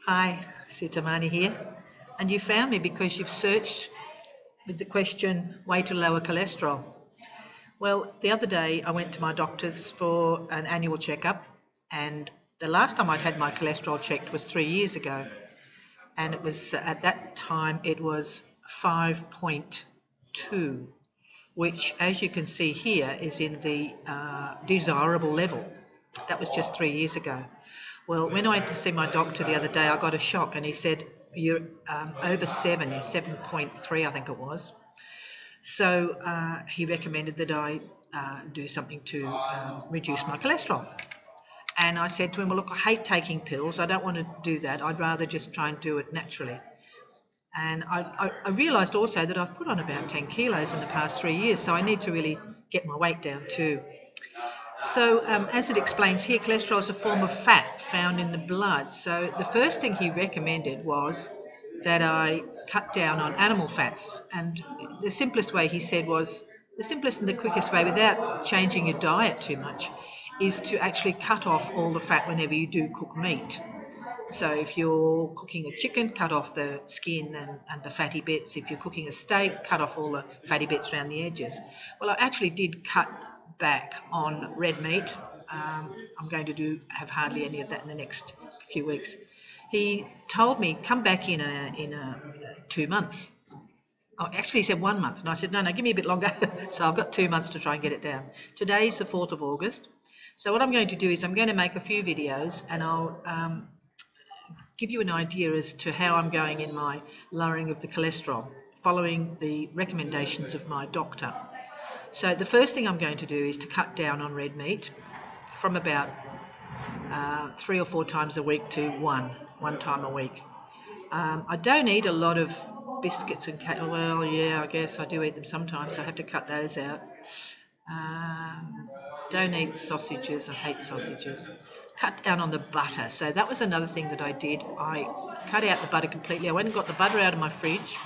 Hi, Sutamani here, and you found me because you've searched with the question, way to lower cholesterol. Well, the other day I went to my doctor's for an annual checkup, and the last time I'd had my cholesterol checked was 3 years ago, and it was at that time it was 5.2, which, as you can see here, is in the desirable level. That was just 3 years ago. Well, when I went to see my doctor the other day, I got a shock, and he said, you're over 7, you're 7.3, I think it was. So he recommended that I do something to reduce my cholesterol. And I said to him, well, look, I hate taking pills. I don't want to do that. I'd rather just try and do it naturally. And I realised also that I've put on about 10 kilos in the past 3 years, so I need to really get my weight down too. So as it explains here, cholesterol is a form of fat found in the blood. So the first thing he recommended was that I cut down on animal fats. And the simplest way, he said, was the simplest and the quickest way without changing your diet too much is to actually cut off all the fat whenever you do cook meat. So if you're cooking a chicken, cut off the skin and the fatty bits. If you're cooking a steak, cut off all the fatty bits around the edges. Well, I actually did cut back on red meat. I'm going to have hardly any of that in the next few weeks. He told me, come back in 2 months. Oh, actually, he said 1 month. And I said, no, give me a bit longer. So I've got 2 months to try and get it down. Today's the 4th of August. So what I'm going to do is I'm going to make a few videos, and I'll give you an idea as to how I'm going in my lowering of the cholesterol, following the recommendations of my doctor. So the first thing I'm going to do is to cut down on red meat from about 3 or 4 times a week to one time a week. I don't eat a lot of biscuits and cake. Well, yeah, I guess I do eat them sometimes, so I have to cut those out. Don't eat sausages. I hate sausages. Cut down on the butter. So that was another thing that I did. I cut out the butter completely. I went and got the butter out of my fridge.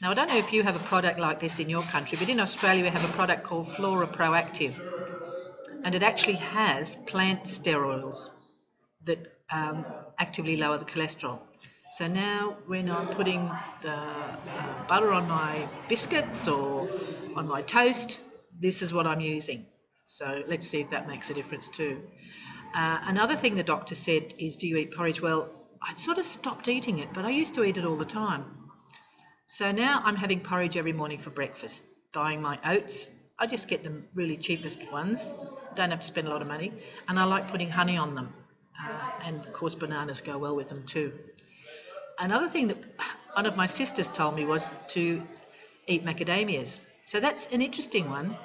Now, I don't know if you have a product like this in your country, but in Australia we have a product called Flora Proactive, and it actually has plant sterols that actively lower the cholesterol. So now when I'm putting the butter on my biscuits or on my toast, this is what I'm using. So let's see if that makes a difference too. Another thing the doctor said is, do you eat porridge? Well, I'd sort of stopped eating it, but I used to eat it all the time. So now I'm having porridge every morning for breakfast, buying my oats. I just get the really cheapest ones, don't have to spend a lot of money, and I like putting honey on them. And of course bananas go well with them too. Another thing that one of my sisters told me was to eat macadamias. So that's an interesting one.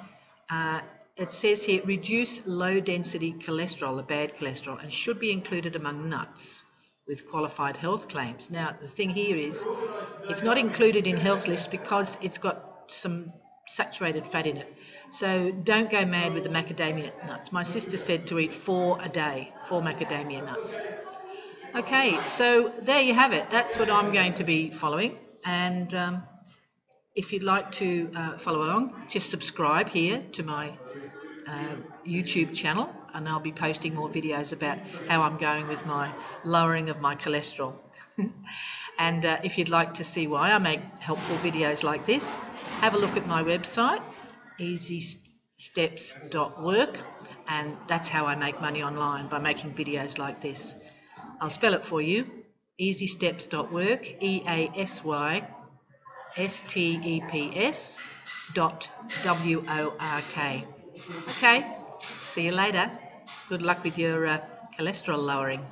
It says here, reduce low-density cholesterol, the bad cholesterol, and should be included among nuts with qualified health claims. Now, the thing here is it's not included in health lists because it's got some saturated fat in it. So don't go mad with the macadamia nuts. My sister said to eat 4 a day, 4 macadamia nuts. Okay, so there you have it. That's what I'm going to be following. And if you'd like to follow along, just subscribe here to my YouTube channel, and I'll be posting more videos about how I'm going with my lowering of my cholesterol. And if you'd like to see why I make helpful videos like this, have a look at my website, easysteps.work, and that's how I make money online, by making videos like this. I'll spell it for you, easysteps.work, EASYSTEPS.WORK. Okay, see you later. Good luck with your cholesterol lowering.